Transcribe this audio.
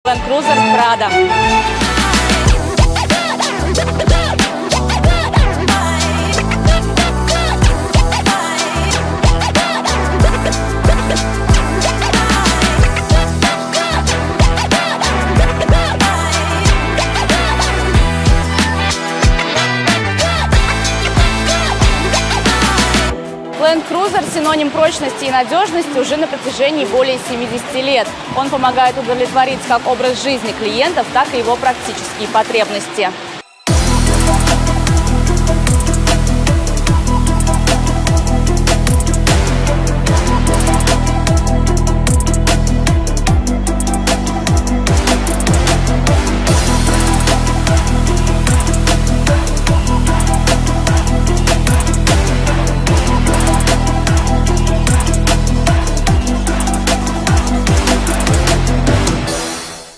Land Cruiser Prado. Land Cruiser – синоним прочности и надежности уже на протяжении более 70 лет. Он помогает удовлетворить как образ жизни клиентов, так и его практические потребности.